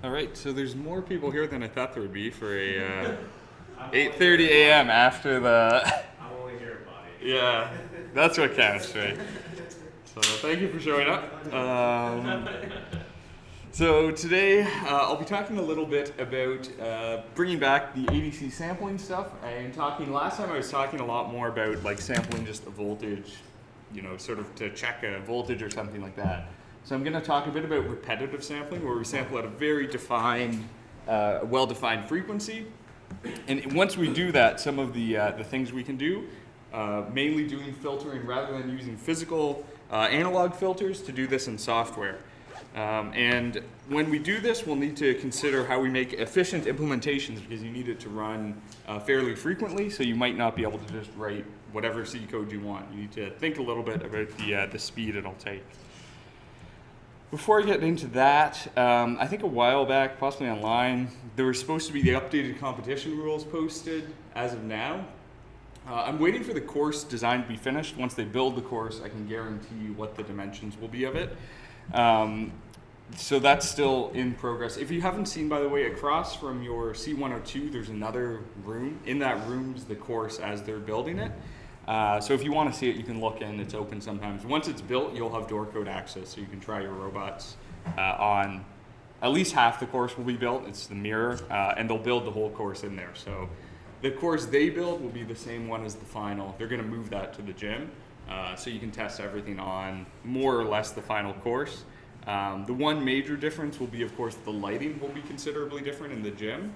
All right, so there's more people here than I thought there would be for a 8:30 a.m. after the. I'm only here at body. Yeah, that's what counts, right? So thank you for showing up. So today I'll be talking a little bit about bringing back the ADC sampling stuff. And last time I was talking a lot more about like sampling just a voltage, you know, sort of to check a voltage or something like that. So I'm going to talk a bit about repetitive sampling, where we sample at a very defined, well-defined frequency. And once we do that, some of the things we can do, mainly doing filtering rather than using physical analog filters, to do this in software. And when we do this, we'll need to consider how we make efficient implementations, because you need it to run fairly frequently, so you might not be able to just write whatever C code you want. You need to think a little bit about the speed it'll take. Before I get into that, I think a while back, possibly online, there were supposed to be the updated competition rules posted as of now. I'm waiting for the course design to be finished. Once they build the course, I can guarantee what the dimensions will be of it. So that's still in progress. If you haven't seen, by the way, across from your C102, there's another room. In that room's the course as they're building it. So if you want to see it, you can look in. It's open sometimes. Once it's built, you'll have door code access, so you can try your robots on. At least half the course will be built. It's the mirror, and they'll build the whole course in there. So the course they build will be the same one as the final. They're going to move that to the gym, so you can test everything on more or less the final course. The one major difference will be, of course, the lighting will be considerably different in the gym.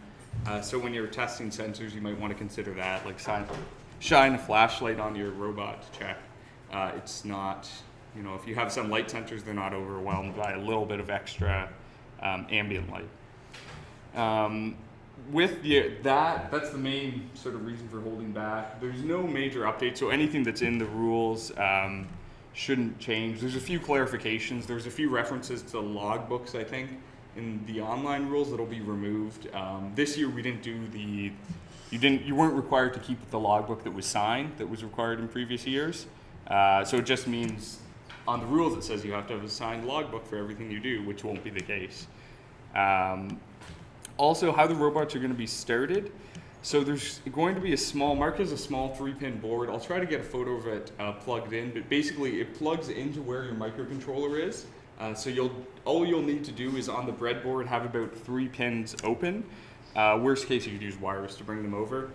So when you're testing sensors, you might want to consider that, like shine a flashlight on your robot to check. It's not, you know, if you have some light sensors, they're not overwhelmed by a little bit of extra ambient light. With that's the main sort of reason for holding back. There's no major updates, so anything that's in the rules shouldn't change. There's a few clarifications. There's a few references to logbooks, I think, in the online rules that'll be removed. This year we didn't do you weren't required to keep the logbook that was signed, that was required in previous years. So it just means on the rules it says you have to have a signed logbook for everything you do, which won't be the case. Also, how the robots are going to be started. So there's going to be Mark has a small 3-pin board. I'll try to get a photo of it plugged in, but basically it plugs into where your microcontroller is. So all you'll need to do is on the breadboard have about 3 pins open. Worst case, you could use wires to bring them over.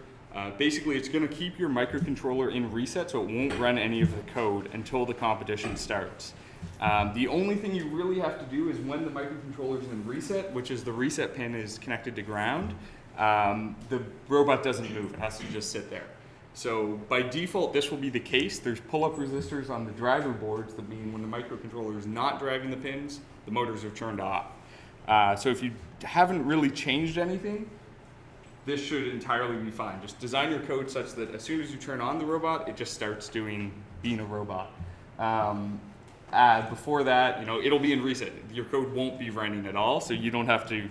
Basically, it's going to keep your microcontroller in reset, so it won't run any of the code until the competition starts. The only thing you really have to do is when the microcontroller is in reset, which is the reset pin is connected to ground, the robot doesn't move. It has to just sit there. So by default, this will be the case. There's pull-up resistors on the driver boards that mean when the microcontroller is not driving the pins, the motors are turned off. So if you haven't really changed anything, this should entirely be fine. Just design your code such that as soon as you turn on the robot, it just starts being a robot. Before that, you know, it'll be in reset. Your code won't be running at all, so you don't have to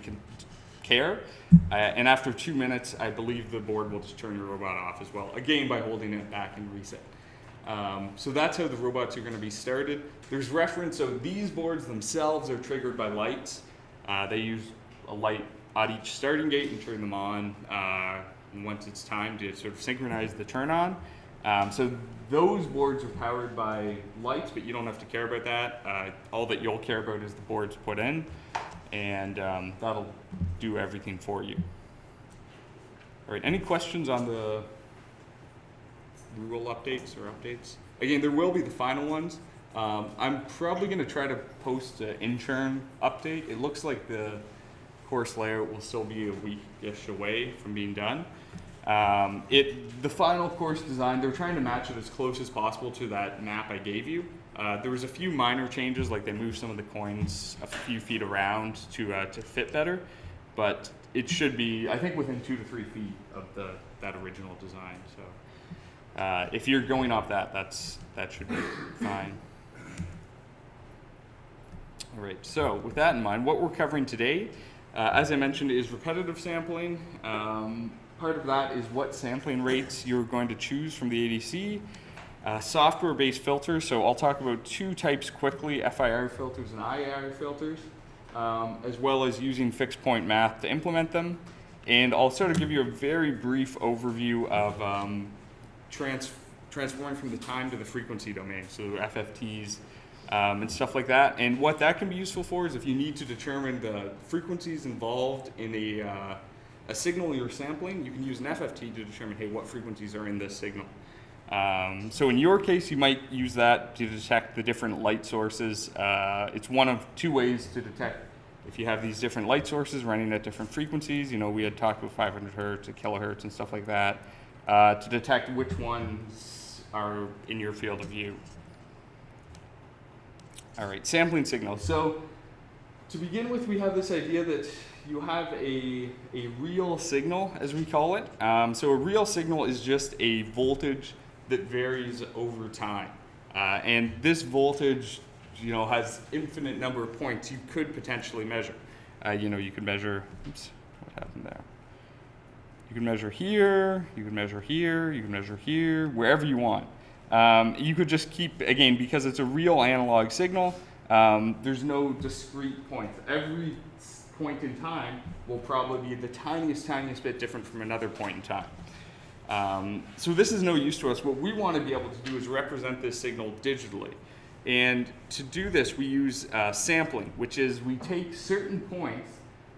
care. And after 2 minutes, I believe the board will just turn your robot off as well, again by holding it back in reset. So that's how the robots are going to be started. There's reference, so these boards themselves are triggered by lights. They use a light at each starting gate and turn them on once it's time to sort of synchronize the turn on. So those boards are powered by lights, but you don't have to care about that. All that you'll care about is the boards put in, and that'll do everything for you. All right, any questions on the rule updates or updates? Again, there will be the final ones. I'm probably going to try to post an intern update. It looks like the course layout will still be a week-ish away from being done. The final course design, they're trying to match it as close as possible to that map I gave you. There was a few minor changes, like they moved some of the coins a few feet around to fit better, but it should be, I think, within 2 to 3 feet of that original design. So if you're going off that should be fine. All right, so with that in mind, what we're covering today, as I mentioned, is repetitive sampling. Part of that is what sampling rates you're going to choose from the ADC. software-based filters. So I'll talk about two types quickly, FIR filters and IIR filters, as well as using fixed point math to implement them. And I'll sort of give you a very brief overview of transforming from the time to the frequency domain, so FFTs and stuff like that. And what that can be useful for is if you need to determine the frequencies involved in a signal you're sampling, you can use an FFT to determine, hey, what frequencies are in this signal. So in your case, you might use that to detect the different light sources. It's one of two ways to detect if you have these different light sources running at different frequencies. You know, we had talked about 500 hertz, a kilohertz, and stuff like that, to detect which ones are in your field of view. All right, sampling signals. So to begin with, we have this idea that you have a real signal, as we call it. So a real signal is just a voltage that varies over time. And this voltage, you know, has infinite number of points you could potentially measure. You know, you could measure, oops, what happened there? You can measure here, you can measure here, you can measure here, wherever you want. You could just keep, again, because it's a real analog signal, there's no discrete points. Every point in time will probably be the tiniest bit different from another point in time. So this is no use to us. What we want to be able to do is represent this signal digitally. And to do this, we use sampling, which is we take certain points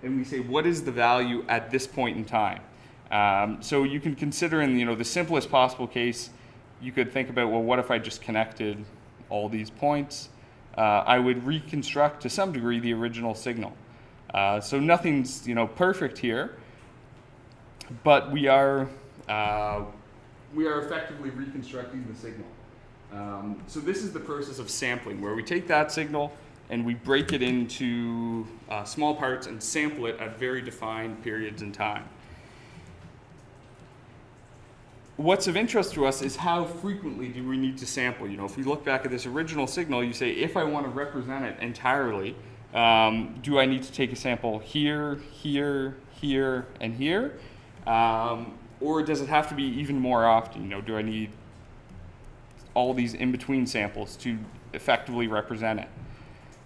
and we say, what is the value at this point in time? So you can consider in, you know, the simplest possible case, you could think about, well, what if I just connected all these points? I would reconstruct to some degree the original signal. So nothing's, you know, perfect here, but we are effectively reconstructing the signal. So this is the process of sampling, where we take that signal and we break it into small parts and sample it at very defined periods in time. What's of interest to us is how frequently do we need to sample. You know, if we look back at this original signal, you say, if I want to represent it entirely, do I need to take a sample here, here, here, and here? Or does it have to be even more often? You know, do I need all these in-between samples to effectively represent it?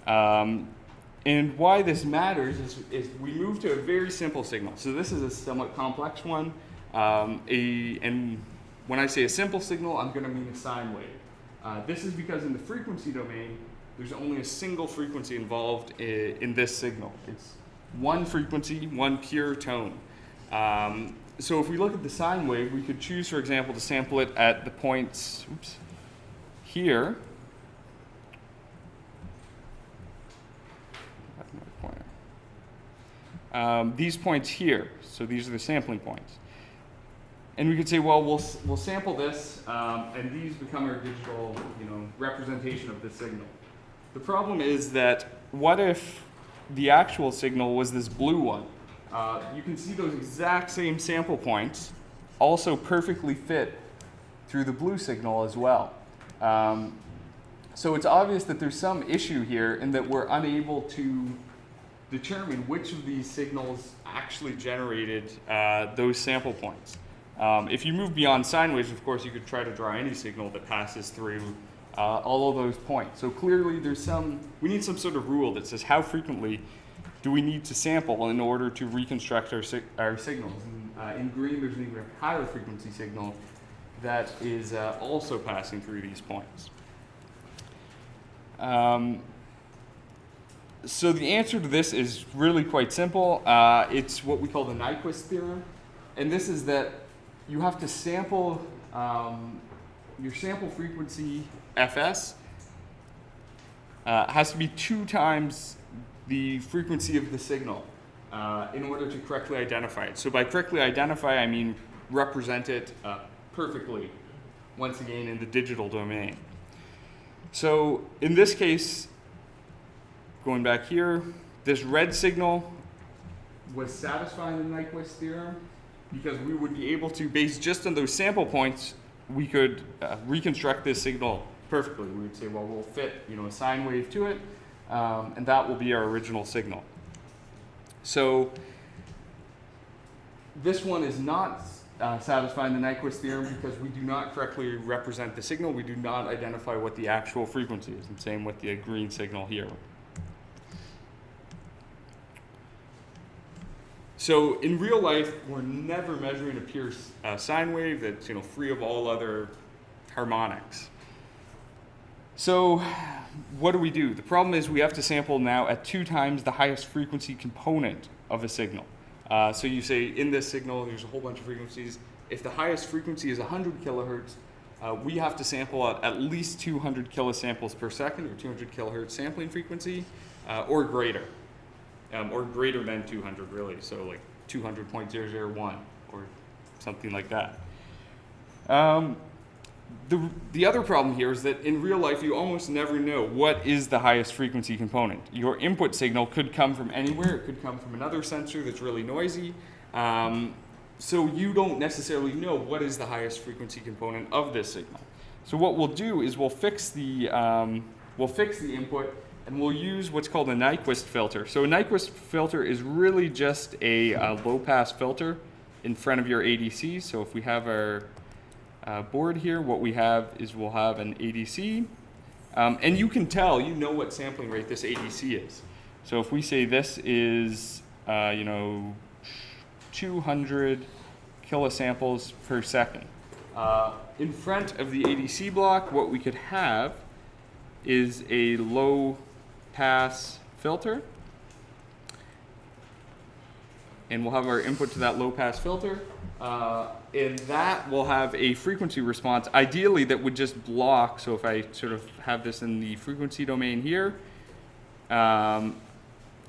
And why this matters is we move to a very simple signal. So this is a somewhat complex one. And when I say a simple signal, I'm going to mean a sine wave. This is because in the frequency domain, there's only a single frequency involved in this signal. It's one frequency, one pure tone. So if we look at the sine wave, we could choose, for example, to sample it at the points, oops, here. These points here, so these are the sampling points. And we could say, well, we'll sample this, and these become our digital, you know, representation of this signal. The problem is that what if the actual signal was this blue one? You can see those exact same sample points also perfectly fit through the blue signal as well. So it's obvious that there's some issue here in that we're unable to determine which of these signals actually generated those sample points. If you move beyond sine waves, of course, you could try to draw any signal that passes through all of those points. So clearly we need some sort of rule that says how frequently do we need to sample in order to reconstruct our signals. And, in green, there's an even higher frequency signal that is also passing through these points. So the answer to this is really quite simple. It's what we call the Nyquist Theorem. And this is that you have to sample your sample frequency, Fs, has to be 2 times the frequency of the signal in order to correctly identify it. So by correctly identify, I mean represent it perfectly, once again, in the digital domain. So in this case, going back here, this red signal was satisfying the Nyquist theorem because we would be able to, based just on those sample points, we could reconstruct this signal perfectly. We would say, well, we'll fit, you know, a sine wave to it, and that will be our original signal. So this one is not satisfying the Nyquist theorem because we do not correctly represent the signal. We do not identify what the actual frequency is. And same with the green signal here. So in real life, we're never measuring a pure sine wave that's free of all other harmonics. So what do? The problem is we have to sample now at 2 times the highest frequency component of a signal. So you say in this signal, there's a whole bunch of frequencies. If the highest frequency is 100 kilohertz, we have to sample at least 200 kilosamples per second, or 200 kilohertz sampling frequency, or greater than 200 really, so like 200.001 or something like that. The other problem here is that in real life you almost never know what is the highest frequency component. Your input signal could come from anywhere, it could come from another sensor that's really noisy, so you don't necessarily know what is the highest frequency component of this signal. So what we'll do is we'll fix the input, and we'll use what's called a Nyquist filter. So a Nyquist filter is really just a low-pass filter in front of your ADC. So if we have our board here, what we have is we'll have an ADC. And you can tell, what sampling rate this ADC is. So if we say this is, 200 kilosamples per second. In front of the ADC block, what we could have is a low pass filter, and we'll have our input to that low pass filter, and that will have a frequency response ideally that would just block. So if I sort of have this in the frequency domain here, for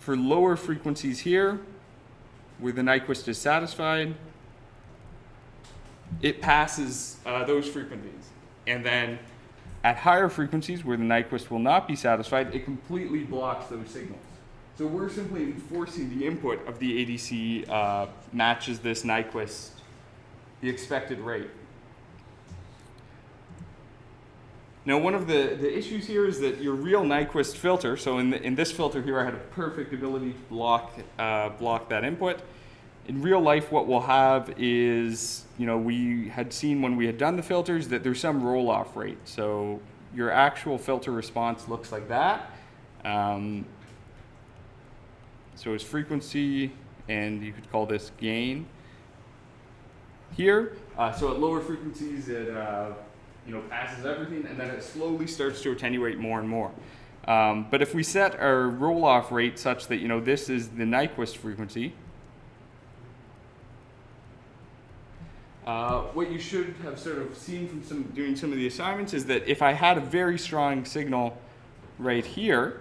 lower frequencies here where the Nyquist is satisfied, it passes those frequencies, and then at higher frequencies where the Nyquist will not be satisfied, it completely blocks those signals. So we're simply enforcing the input of the ADC matches this Nyquist, the expected rate. Now one of the issues here is that your real Nyquist filter, so in this filter here I had a perfect ability to block that input. In real life what we'll have is, we had seen when we had done the filters that there's some roll-off rate. So your actual filter response looks like that. So it's frequency, and you could call this gain here. So at lower frequencies it passes everything, and then it slowly starts to attenuate more and more. But if we set our roll-off rate such that this is the Nyquist frequency, what you should have sort of seen from doing some of the assignments is that if I had a very strong signal right here,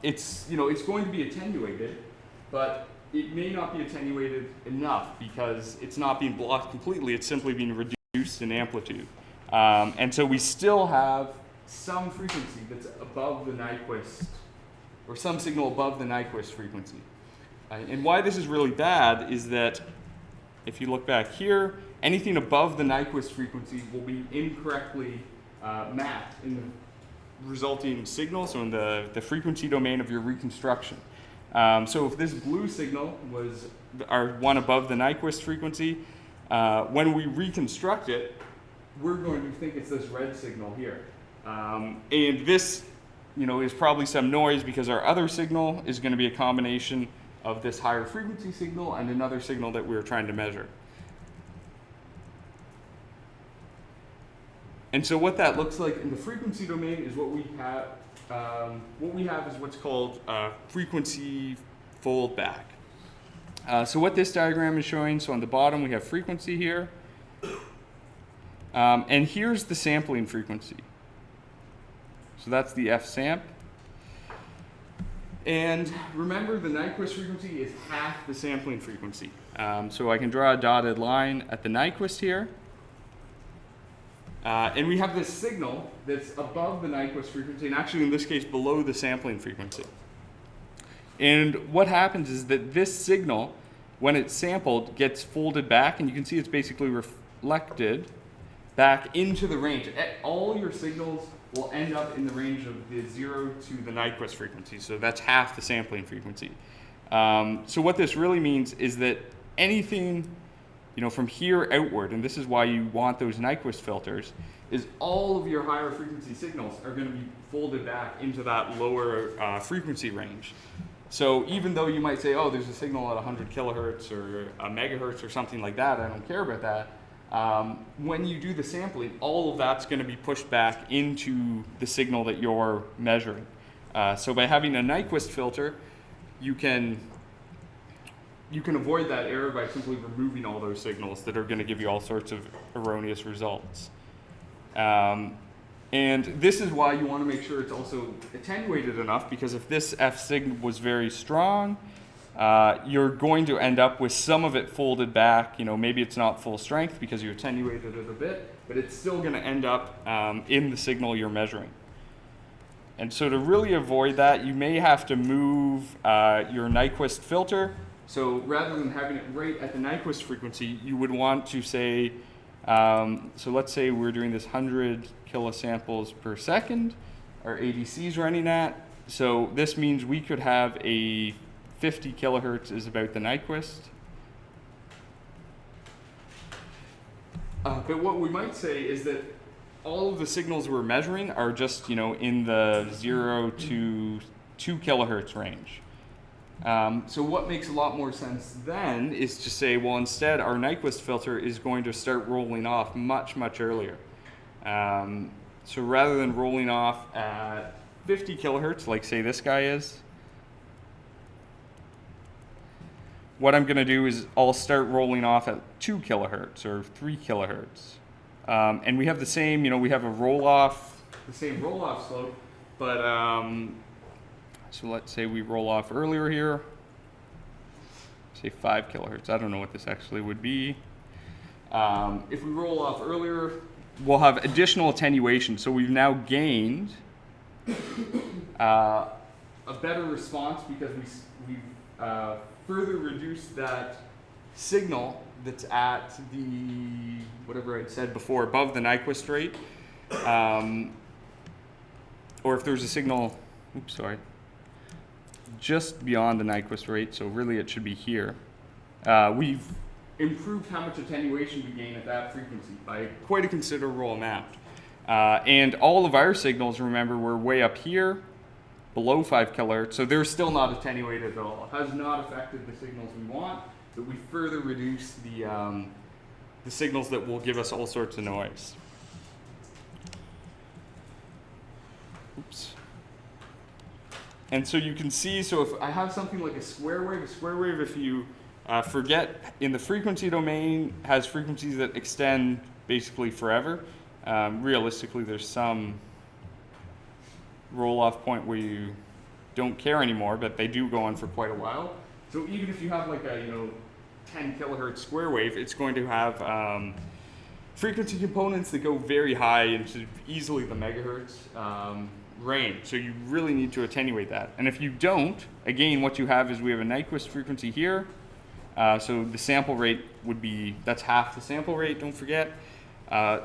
it's going to be attenuated, but it may not be attenuated enough because it's not being blocked completely. It's simply being reduced in amplitude, and so we still have some frequency that's above the Nyquist, or some signal above the Nyquist frequency. And why this is really bad is that if you look back here, anything above the Nyquist frequency will be incorrectly mapped in the resulting signal, so in the frequency domain of your reconstruction. So if this blue signal was our one above the Nyquist frequency, when we reconstruct it, we're going to think it's this red signal here. And this is probably some noise because our other signal is going to be a combination of this higher frequency signal and another signal that we're trying to measure. And so what that looks like in the frequency domain is what we have. What we have is what's called frequency fold back. So what this diagram is showing, so on the bottom we have frequency here, and here's the sampling frequency. So that's the F samp. And remember, the Nyquist frequency is half the sampling frequency. So I can draw a dotted line at the Nyquist here. And we have this signal that's above the Nyquist frequency, and actually in this case below the sampling frequency. And what happens is that this signal, when it's sampled, gets folded back, and you can see it's basically reflected back into the range. All your signals will end up in the range of the 0 to the Nyquist frequency. So that's half the sampling frequency. So what this really means is that anything from here outward, and this is why you want those Nyquist filters, is all of your higher frequency signals are going to be folded back into that lower frequency range. So even though you might say, oh, there's a signal at 100 kilohertz or a megahertz or something like that, I don't care about that. When you do the sampling, all of that's going to be pushed back into the signal that you're measuring. So by having a Nyquist filter, you can avoid that error by simply removing all those signals that are going to give you all sorts of erroneous results. And this is why you want to make sure it's also attenuated enough, because if this F sig was very strong, you're going to end up with some of it folded back. Maybe it's not full strength because you attenuated it a bit, but it's still going to end up in the signal you're measuring. And so to really avoid that, you may have to move your Nyquist filter. So rather than having it right at the Nyquist frequency, you would want to say, so let's say we're doing this 100 kilosamples per second, our ADC is running at. So this means we could have a 50 kilohertz is about the Nyquist. But what we might say is that all of the signals we're measuring are just, in the 0 to 2 kilohertz range. So what makes a lot more sense then is to say, well, instead our Nyquist filter is going to start rolling off much, much earlier. So rather than rolling off at 50 kilohertz, like say this guy is, what I'm going to do is I'll start rolling off at 2 kilohertz or 3 kilohertz. And we have the same, we have a roll-off, the same roll-off slope, but so let's say we roll off earlier here, say 5 kilohertz. I don't know what this actually would be. If we roll off earlier, we'll have additional attenuation. So we've now gained a better response because we've further reduced that signal that's at the, whatever I'd said before, above the Nyquist rate. Or if there's a signal, just beyond the Nyquist rate, so really it should be here. We've improved how much attenuation we gain at that frequency by quite a considerable amount. And all of our signals, remember, were way up here, below 5 kilohertz, so they're still not attenuated at all. It has not affected the signals we want, but we further reduce the signals that will give us all sorts of noise. Oops. And so you can see, so if I have something like a square wave, if you forget, in the frequency domain has frequencies that extend basically forever. Realistically, there's some roll-off point where you don't care anymore, but they do go on for quite a while. So even if you have like a 10 kilohertz square wave, it's going to have frequency components that go very high into easily the megahertz range. So you really need to attenuate that. And if you don't, again, what you have is we have a Nyquist frequency here. So the sample rate would be, that's half the sample rate, don't forget.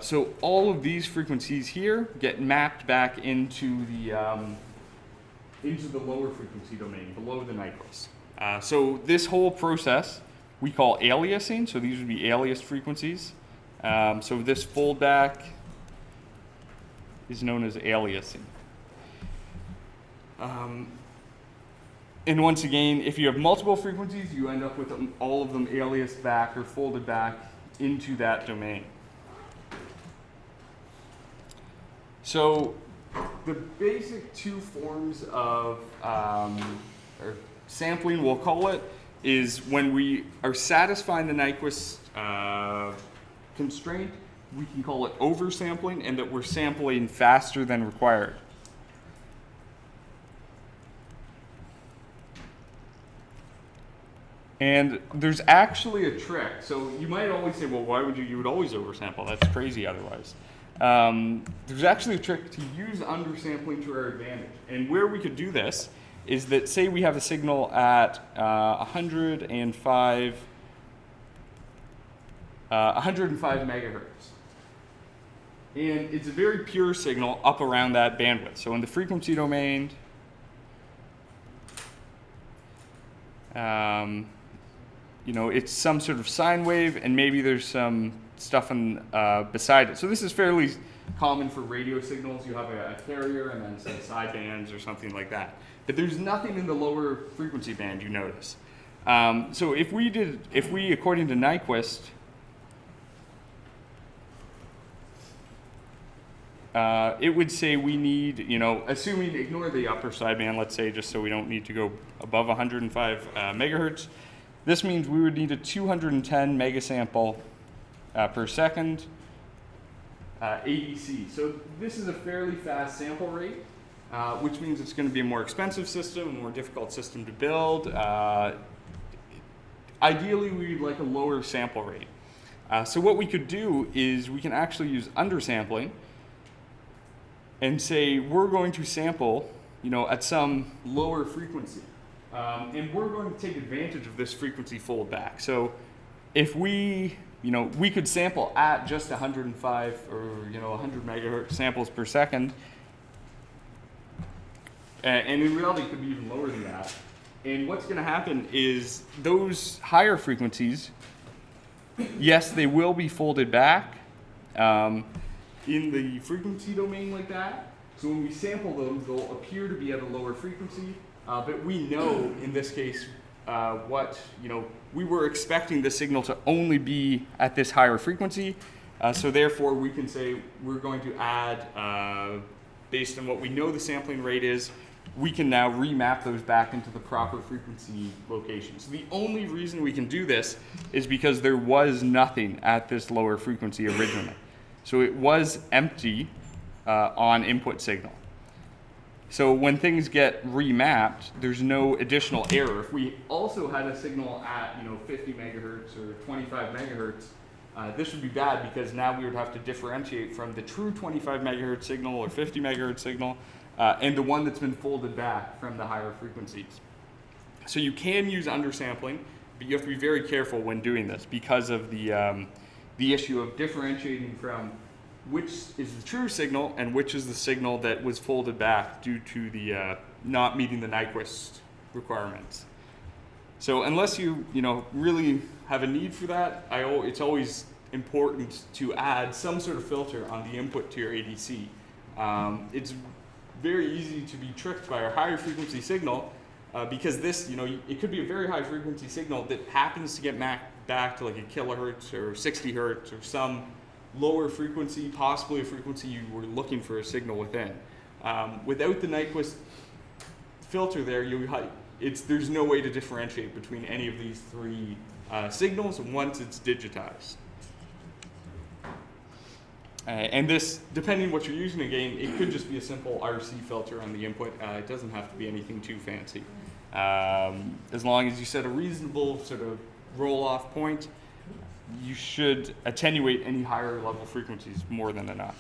So all of these frequencies here get mapped back into the lower frequency domain, below the Nyquist. So this whole process we call aliasing, so these would be aliased frequencies. So this foldback is known as aliasing. And once again, if you have multiple frequencies, you end up with all of them aliased back or folded back into that domain. So the basic two forms of or sampling, we'll call it, is when we are satisfying the Nyquist constraint, we can call it oversampling, and that we're sampling faster than required. And there's actually a trick. So you might always say, well, why would you would always oversample? That's crazy otherwise. There's actually a trick to use undersampling to our advantage. And where we could do this is that, say we have a signal at 105 megahertz. And it's a very pure signal up around that bandwidth. So in the frequency domain, it's some sort of sine wave, and maybe there's some stuff beside it. So this is fairly common for radio signals. You have a carrier and then some sidebands or something like that. But there's nothing in the lower frequency band, you notice. So if we, according to Nyquist, it would say we need, assuming, ignore the upper sideband, let's say, just so we don't need to go above 105 megahertz. This means we would need a 210 megasample per second ADC. So this is a fairly fast sample rate, which means it's going to be a more expensive system, a more difficult system to build. Ideally, we'd like a lower sample rate. So what we could do is we can actually use undersampling and say we're going to sample, at some lower frequency. And we're going to take advantage of this frequency fold back. So if we could sample at just 105 or 100 megahertz samples per second, and in reality it could be even lower than that. And what's going to happen is those higher frequencies, yes, they will be folded back in the frequency domain like that. So when we sample them, they'll appear to be at a lower frequency. But we know in this case we were expecting the signal to only be at this higher frequency. So therefore we can say we're going to add, based on what we know the sampling rate is, we can now remap those back into the proper frequency locations. So the only reason we can do this is because there was nothing at this lower frequency originally. So it was empty on input signal. So when things get remapped, there's no additional error. If we also had a signal at 50 megahertz or 25 megahertz, this would be bad because now we would have to differentiate from the true 25 megahertz signal or 50 megahertz signal and the one that's been folded back from the higher frequencies. So you can use undersampling, but you have to be very careful when doing this because of the issue of differentiating from which is the true signal and which is the signal that was folded back due to the not meeting the Nyquist requirements. So unless you really have a need for that, it's always important to add some sort of filter on the input to your ADC. It's very easy to be tricked by our higher frequency signal because this, it could be a very high frequency signal that happens to get back to like a kilohertz or 60 hertz or some lower frequency, possibly a frequency you were looking for a signal within. Without the Nyquist filter there, there's no way to differentiate between any of these three signals once it's digitized. And this, depending on what you're using again, it could just be a simple RC filter on the input. It doesn't have to be anything too fancy. As long as you set a reasonable sort of roll-off point, you should attenuate any higher level frequencies more than enough.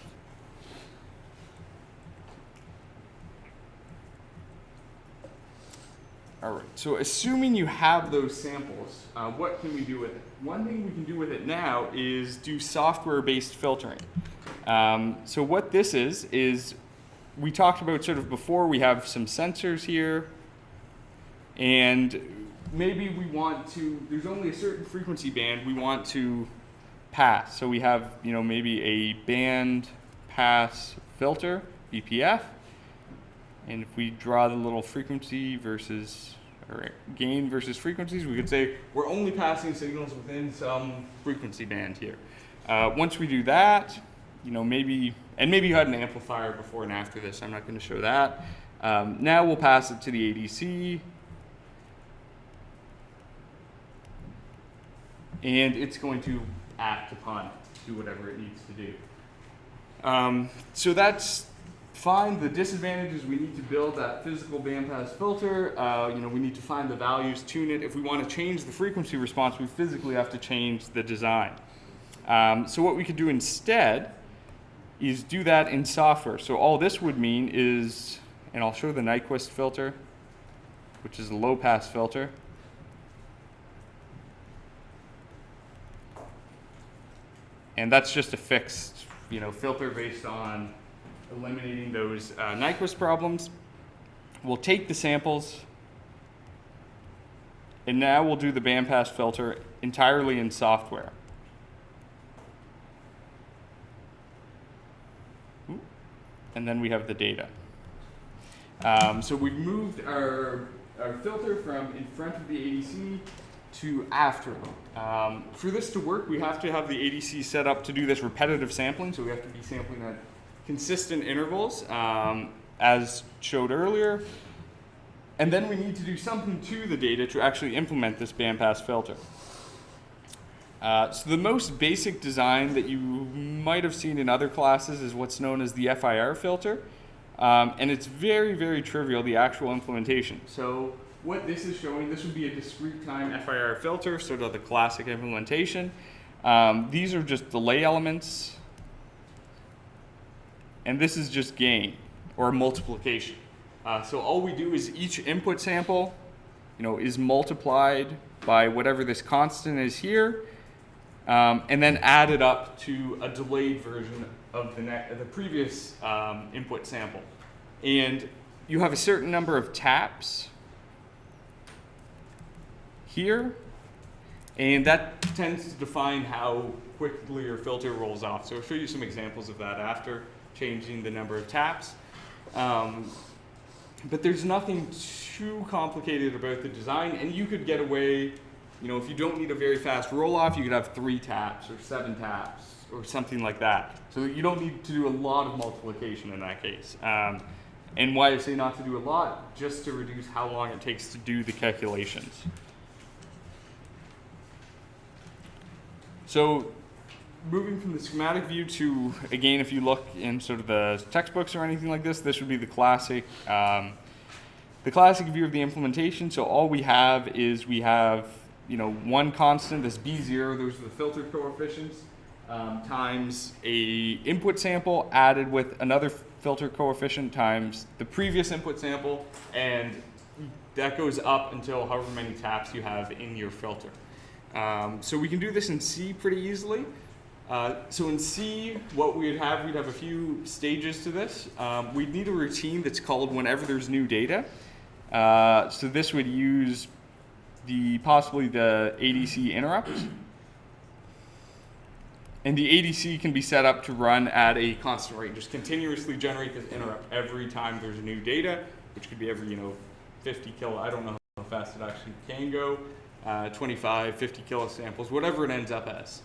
All right, so assuming you have those samples, what can we do with it? One thing we can do with it now is do software-based filtering. So what this is we talked about sort of before, we have some sensors here, and maybe we want to, there's only a certain frequency band we want to pass. So we have, maybe a band pass filter, BPF. And if we draw the little frequency versus, or gain versus frequencies, we could say we're only passing signals within some frequency band here. Once we do that, maybe you had an amplifier before and after this. I'm not going to show that. Now we'll pass it to the ADC. And it's going to act upon it, do whatever it needs to do. So that's fine. The disadvantage is we need to build that physical bandpass filter. We need to find the values, tune it. If we want to change the frequency response, we physically have to change the design. So what we could do instead is do that in software. So all this would mean is, and I'll show the Nyquist filter, which is a low-pass filter. And that's just a fixed, filter based on eliminating those Nyquist problems. We'll take the samples And now we'll do the bandpass filter entirely in software. And then we have the data. So we've moved our filter from in front of the ADC to after. For this to work, we have to have the ADC set up to do this repetitive sampling, so we have to be sampling at consistent intervals, as showed earlier. And then we need to do something to the data to actually implement this bandpass filter. So the most basic design that you might have seen in other classes is what's known as the FIR filter. And it's very, very trivial, the actual implementation. So what this is showing, this would be a discrete time FIR filter, sort of the classic implementation. These are just delay elements. And this is just gain, or multiplication. So all we do is each input sample, is multiplied by whatever this constant is here, and then added up to a delayed version of the previous input sample. And you have a certain number of taps here, and that tends to define how quickly your filter rolls off. So I'll show you some examples of that after changing the number of taps. But there's nothing too complicated about the design, and you could get away, if you don't need a very fast roll-off, you could have 3 taps or 7 taps or something like that. So you don't need to do a lot of multiplication in that case. And why I say not to do a lot, just to reduce how long it takes to do the calculations. So moving from the schematic view to, again, if you look in sort of the textbooks or anything like this, this would be the classic view of the implementation. So all we have is one constant, this B0, those are the filter coefficients, times a input sample added with another filter coefficient times the previous input sample, and that goes up until however many taps you have in your filter. So we can do this in C pretty easily. So in C, what we'd have a few stages to this. We'd need a routine that's called whenever there's new data. So this would use possibly the ADC interrupts. And the ADC can be set up to run at a constant rate, just continuously generate this interrupt every time there's new data, which could be every 50 kilo, I don't know how fast it actually can go, 25, 50 kilosamples, whatever it ends up as.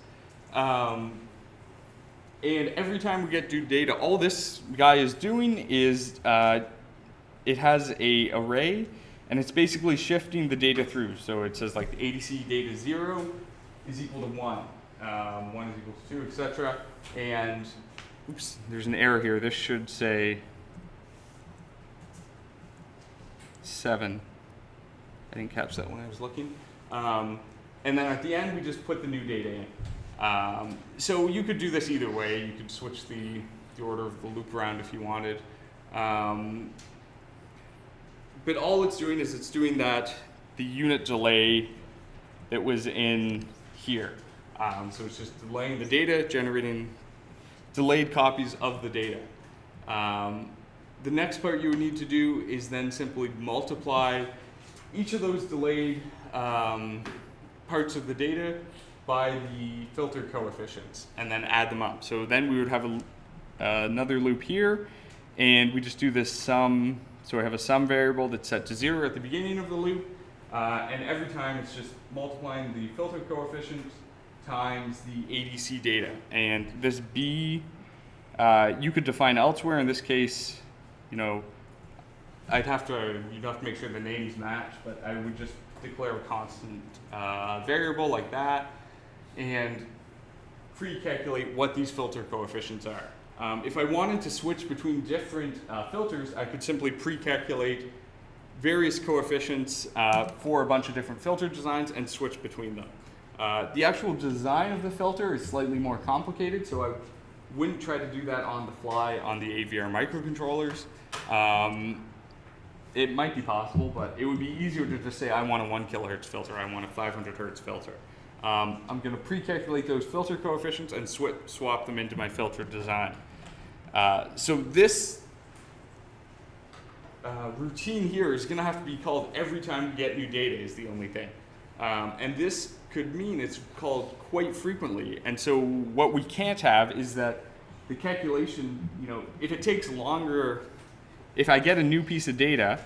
And every time we get new data, all this guy is doing is it has a array, and it's basically shifting the data through. So it says like the ADC data 0 is equal to 1, 1 is equal to 2, etc. And oops, there's an error here. This should say 7. I didn't catch that when I was looking. And then at the end, we just put the new data in. So you could do this either way. You could switch the order of the loop around if you wanted. But all it's doing is it's doing the unit delay that was in here. So it's just delaying the data, generating delayed copies of the data. The next part you would need to do is then simply multiply each of those delayed parts of the data by the filter coefficients and then add them up. So then we would have another loop here, and we just do this sum. So we have a sum variable that's set to 0 at the beginning of the loop, and every time it's just multiplying the filter coefficient times the ADC data. And this B, you could define elsewhere. In this case, you'd have to make sure the names match, but I would just declare a constant variable like that and pre-calculate what these filter coefficients are. If I wanted to switch between different filters, I could simply pre-calculate various coefficients for a bunch of different filter designs and switch between them. The actual design of the filter is slightly more complicated, so I wouldn't try to do that on the fly on the AVR microcontrollers. It might be possible, but it would be easier to just say I want a 1 kilohertz filter, I want a 500 hertz filter. I'm going to pre-calculate those filter coefficients and swap them into my filter design. So this routine here is going to have to be called every time we get new data is the only thing. And this could mean it's called quite frequently. And so what we can't have is that the calculation, if it takes longer, if I get a new piece of data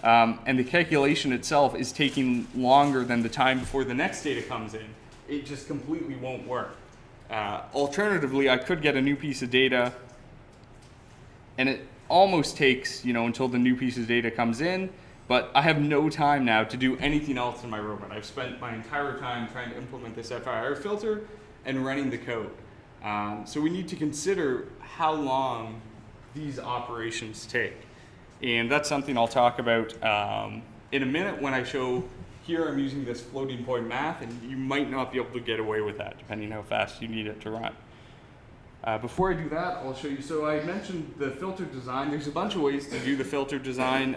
and the calculation itself is taking longer than the time before the next data comes in, it just completely won't work. Alternatively, I could get a new piece of data and it almost takes, until the new piece of data comes in, but I have no time now to do anything else in my robot. I've spent my entire time trying to implement this FIR filter and running the code. So we need to consider how long these operations take. And that's something I'll talk about in a minute when I show. Here I'm using this floating point math, and you might not be able to get away with that depending how fast you need it to run. Before I do that, I'll show you. So I mentioned the filter design. There's a bunch of ways to do the filter design.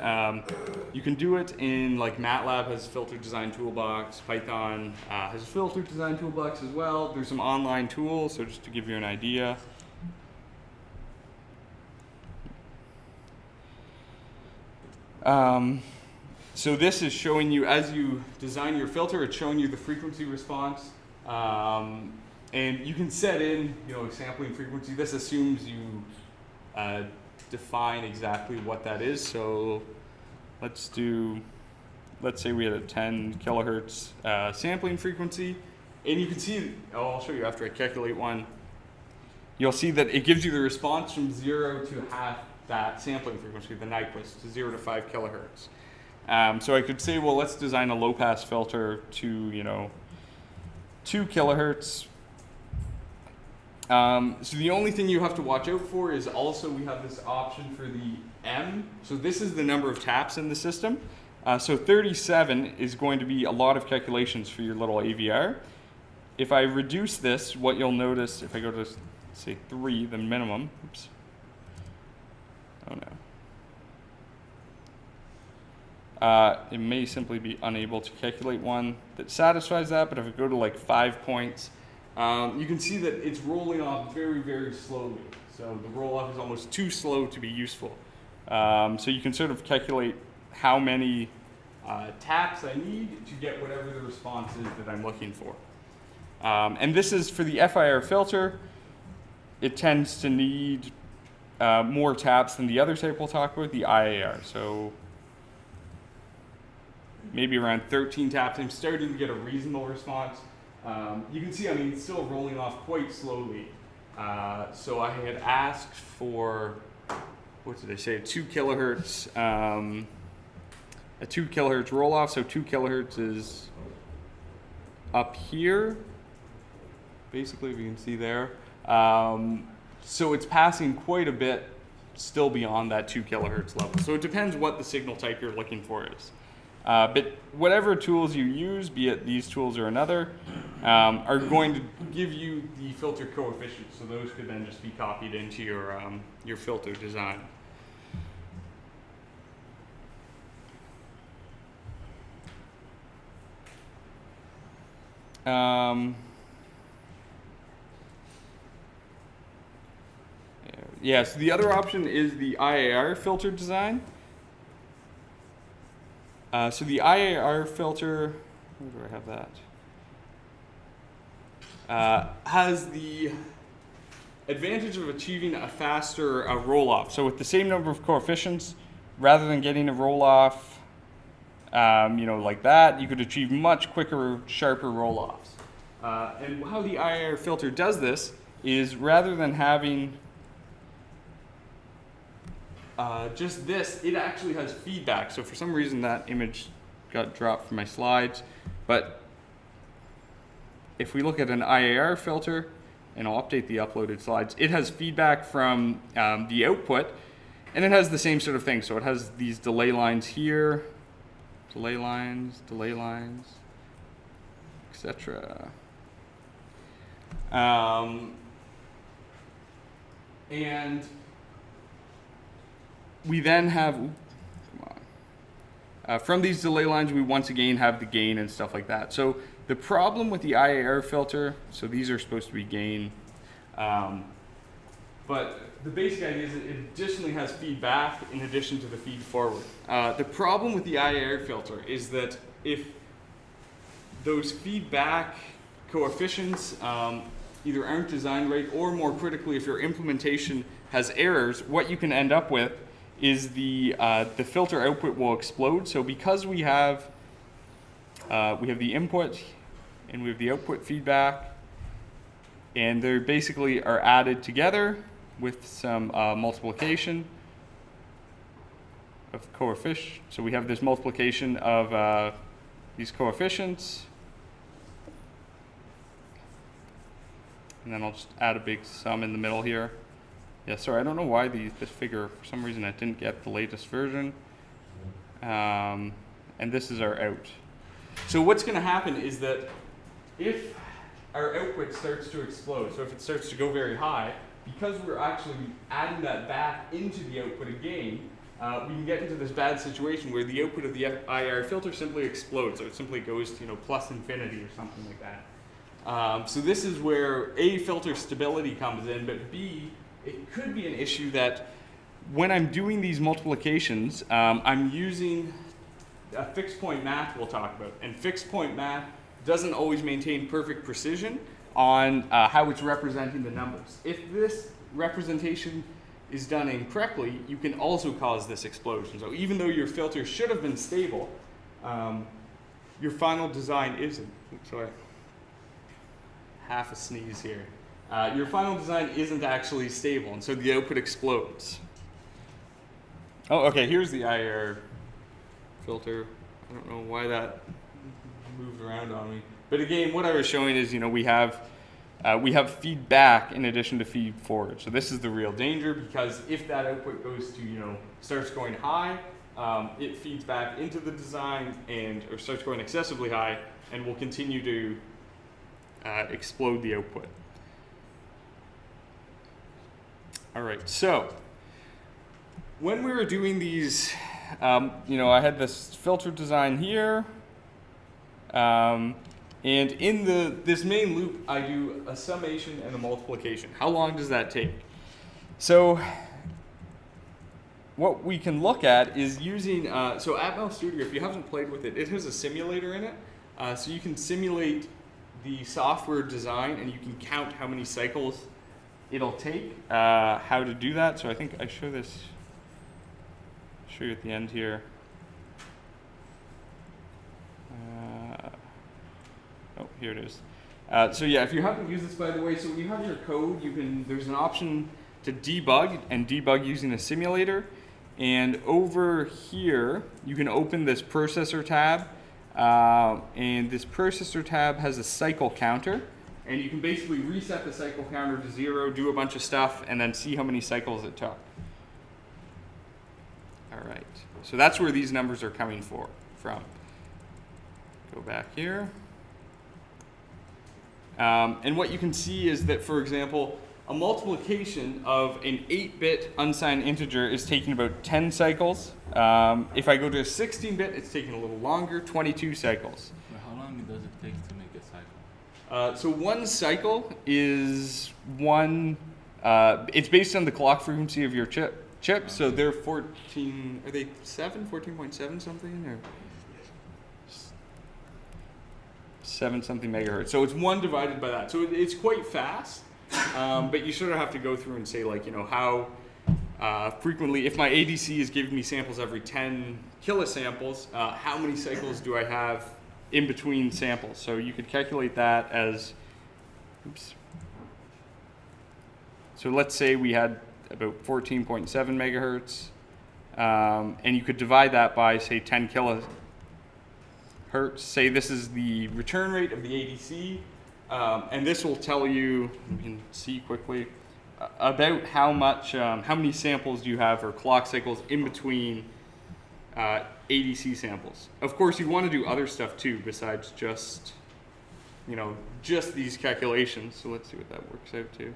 You can do it in, like, MATLAB has a filter design toolbox. Python has a filter design toolbox as well. There's some online tools, so just to give you an idea. So this is showing you, as you design your filter, it's showing you the frequency response. And you can set in, sampling frequency. This assumes you define exactly what that is. So let's say we had a 10 kilohertz sampling frequency. And you can see, I'll show you after I calculate one. You'll see that it gives you the response from 0 to half that sampling frequency, the Nyquist, to 0 to 5 kilohertz. So I could say, well, let's design a low-pass filter to, 2 kilohertz. So the only thing you have to watch out for is also we have this option for the M. So this is the number of taps in the system. So 37 is going to be a lot of calculations for your little AVR. If I reduce this, what you'll notice, if I go to, say, 3, the minimum, oops. Oh no. It may simply be unable to calculate one that satisfies that, but if I go to like 5 points, you can see that it's rolling off very, very slowly. So the roll off is almost too slow to be useful. So you can sort of calculate how many taps I need to get whatever the response is that I'm looking for. And this is for the FIR filter. It tends to need more taps than the other type we'll talk about, the IAR. So maybe around 13 taps. I'm starting to get a reasonable response. You can see, it's still rolling off quite slowly. So I had asked for, what did I say, 2 kilohertz, a 2 kilohertz roll off. So 2 kilohertz is up here, basically, if you can see there. So it's passing quite a bit still beyond that 2 kilohertz level. So it depends what the signal type you're looking for is. But whatever tools you use, be it these tools or another, are going to give you the filter coefficients. So those could then just be copied into your filter design. Yeah, so the other option is the IAR filter design. So the IAR filter, where do I have that? Has the advantage of achieving a faster roll-off. So with the same number of coefficients, rather than getting a roll-off, like that, you could achieve much quicker, sharper roll-offs. And how the IAR filter does this is rather than having just this, it actually has feedback. So for some reason that image got dropped from my slides. But if we look at an IAR filter, and I'll update the uploaded slides, it has feedback from the output, and it has the same sort of thing. So it has these delay lines here, delay lines, etc. And we then have, from these delay lines, we once again have the gain and stuff like that. So the problem with the IAR filter, so these are supposed to be gain, but the basic idea is it additionally has feedback in addition to the feed forward. The problem with the IAR filter is that if those feedback coefficients either aren't designed right, or more critically, if your implementation has errors, what you can end up with is the filter output will explode. So because we have the input and we have the output feedback, and they basically are added together with some multiplication of coefficients. So we have this multiplication of these coefficients. And then I'll just add a big sum in the middle here. Yeah, sorry, I don't know why this figure, for some reason I didn't get the latest version. And this is our out. So what's going to happen is that if our output starts to explode, so if it starts to go very high, because we're actually adding that back into the output again, we can get into this bad situation where the output of the FIR filter simply explodes, or it simply goes to plus infinity or something like that. So this is where A, filter stability comes in, but B, it could be an issue that when I'm doing these multiplications, I'm using a fixed point math we'll talk about. And fixed point math doesn't always maintain perfect precision on how it's representing the numbers. If this representation is done incorrectly, you can also cause this explosion. So even though your filter should have been stable, your final design isn't. Sorry. Half a sneeze here. Your final design isn't actually stable, and so the output explodes. Oh, okay, here's the IR filter. I don't know why that moved around on me. But again, what I was showing is, we have feedback in addition to feed forward. So this is the real danger, because if that output goes to, starts going high, it feeds back into the design or starts going excessively high, and will continue to explode the output. All right, so when we were doing these, I had this filter design here, and in this main loop, I do a summation and a multiplication. How long does that take? So what we can look at is using, so Atmel Studio, if you haven't played with it, it has a simulator in it, so you can simulate the software design, and you can count how many cycles it'll take, how to do that. So I think I show you at the end here. Oh, here it is. So yeah, if you haven't used this, by the way, so when you have your code, there's an option to debug using a simulator. And over here, you can open this processor tab. And this processor tab has a cycle counter, and you can basically reset the cycle counter to 0, do a bunch of stuff, and then see how many cycles it took. All right, so that's where these numbers are coming from. Go back here. And what you can see is that, for example, a multiplication of an 8-bit unsigned integer is taking about 10 cycles. If I go to a 16-bit, it's taking a little longer, 22 cycles. How long does it take to make a cycle? So one cycle is it's based on the clock frequency of your chip. So they're 14, are they 14.7 something? Or 7 something megahertz. So it's 1 divided by that. So it's quite fast, but you sort of have to go through and say, how frequently, if my ADC is giving me samples every 10 kilosamples, how many cycles do I have in between samples? So you could calculate that as, so let's say we had about 14.7 megahertz, and you could divide that by, say, 10 kilohertz. Say this is the return rate of the ADC, and this will tell you, you can see quickly, about how many samples do you have, or clock cycles, in between ADC samples. Of course, you want to do other stuff too, besides just these calculations. So let's see what that works out to.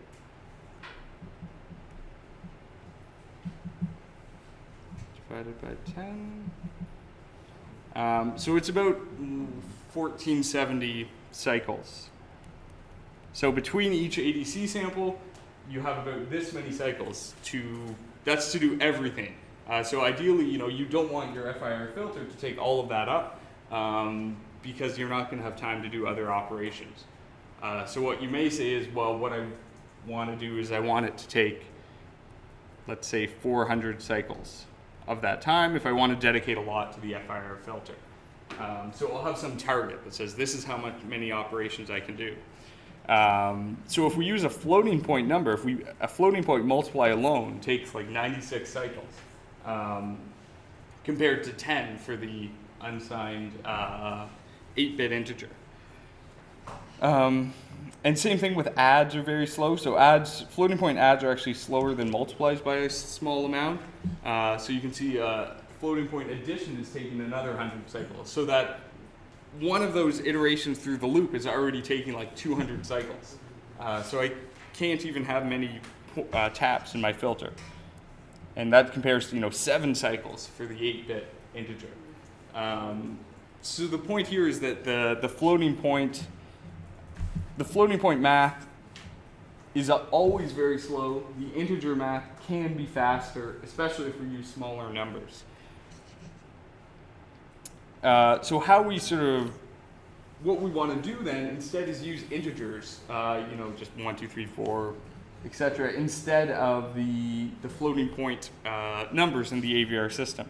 Divided by 10. So it's about 1470 cycles. So between each ADC sample, you have about this many cycles that's to do everything. So ideally, you don't want your FIR filter to take all of that up. because you're not going to have time to do other operations. So what you may say is, well, what I want to do is I want it to take, let's say, 400 cycles of that time if I want to dedicate a lot to the FIR filter. So I'll have some target that says this is how many operations I can do. So if we use a floating point number, a floating point multiply alone takes like 96 cycles, compared to 10 for the unsigned 8-bit integer. And same thing with adds are very slow. So floating point adds are actually slower than multiplies by a small amount. So you can see floating point addition is taking another 100 cycles. So that one of those iterations through the loop is already taking like 200 cycles. So I can't even have many taps in my filter. And that compares to 7 cycles for the 8-bit integer. So the point here is that the floating point math is always very slow. The integer math can be faster, especially if we use smaller numbers. So how we what we want to do then instead is use integers, just 1, 2, 3, 4, etc., instead of the floating point numbers in the AVR system.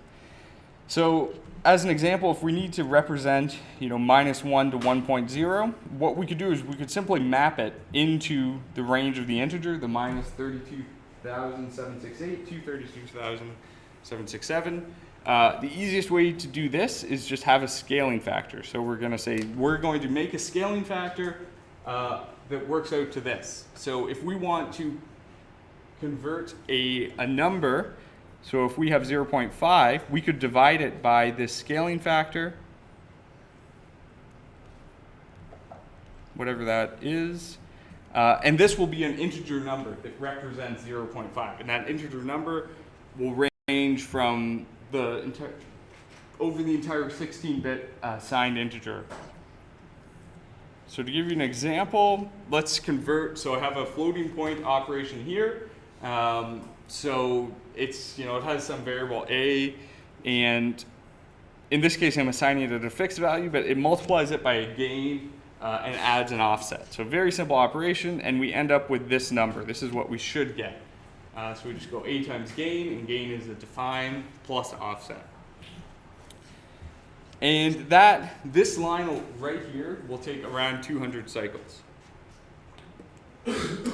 So as an example, if we need to represent, -1 to 1.0, what we could do is we could simply map it into the range of the integer, the -32,768 to 32,767. The easiest way to do this is just have a scaling factor. So we're going to say we're going to make a scaling factor that works out to this. So if we want to convert a number, so if we have 0.5, we could divide it by this scaling factor, whatever that is, and this will be an integer number that represents 0.5, and that integer number will range from over the entire 16-bit signed integer. So to give you an example, let's convert. So I have a floating point operation here. So it's, it has some variable a, and in this case I'm assigning it at a fixed value, but it multiplies it by a gain and adds an offset. So very simple operation, and we end up with this number. This is what we should get. So we just go a times gain, and gain is a define plus offset. And this line right here will take around 200 cycles.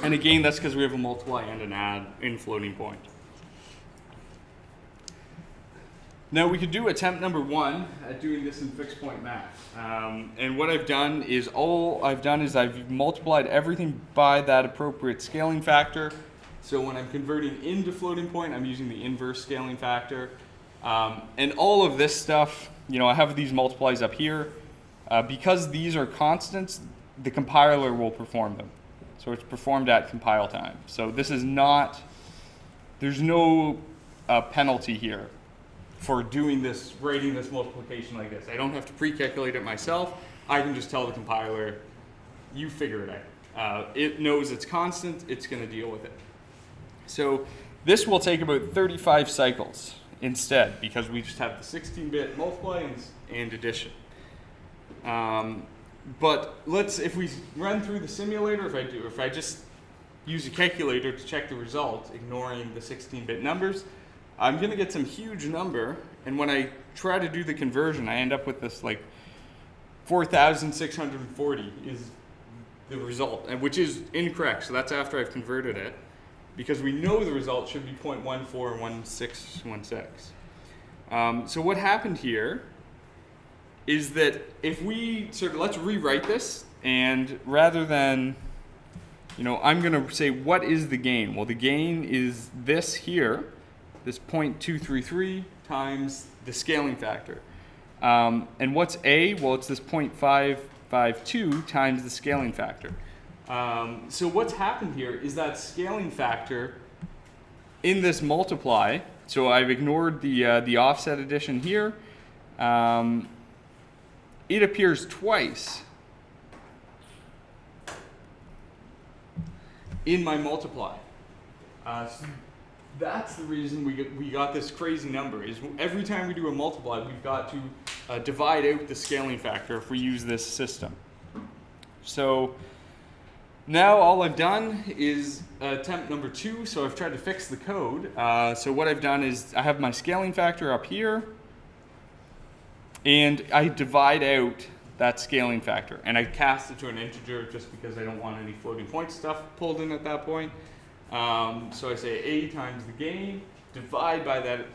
And again, that's because we have a multiply and an add in floating point. Now we could do attempt number 1 at doing this in fixed point math. And what I've done is I've multiplied everything by that appropriate scaling factor. So when I'm converting into floating point, I'm using the inverse scaling factor. And all of this stuff, I have these multiplies up here. Because these are constants, the compiler will perform them. So it's performed at compile time. So this is not, there's no penalty here for doing this, writing this multiplication like this. I don't have to pre-calculate it myself. I can just tell the compiler, you figure it out. It knows it's constant, it's going to deal with it. So this will take about 35 cycles instead, because we just have the 16-bit multiply and addition. But if we run through the simulator, if I just use a calculator to check the result, ignoring the 16-bit numbers, I'm going to get some huge number, and when I try to do the conversion, I end up with this like 4,640 is the result, which is incorrect. So that's after I've converted it, because we know the result should be 0.141616. So what happened here is that if we let's rewrite this, and rather than, I'm going to say what is the gain? Well, the gain is this here, this 0.233 times the scaling factor. And what's A? Well, it's this 0.552 times the scaling factor. So what's happened here is that scaling factor in this multiply, so I've ignored the offset addition here, it appears twice in my multiply. So that's the reason we got this crazy number, is every time we do a multiply, we've got to divide out the scaling factor if we use this system. So now all I've done is attempt number 2, so I've tried to fix the code. So what I've done is I have my scaling factor up here, and I divide out that scaling factor, and I cast it to an integer just because I don't want any floating point stuff pulled in at that point. So I say a times the gain, divide by that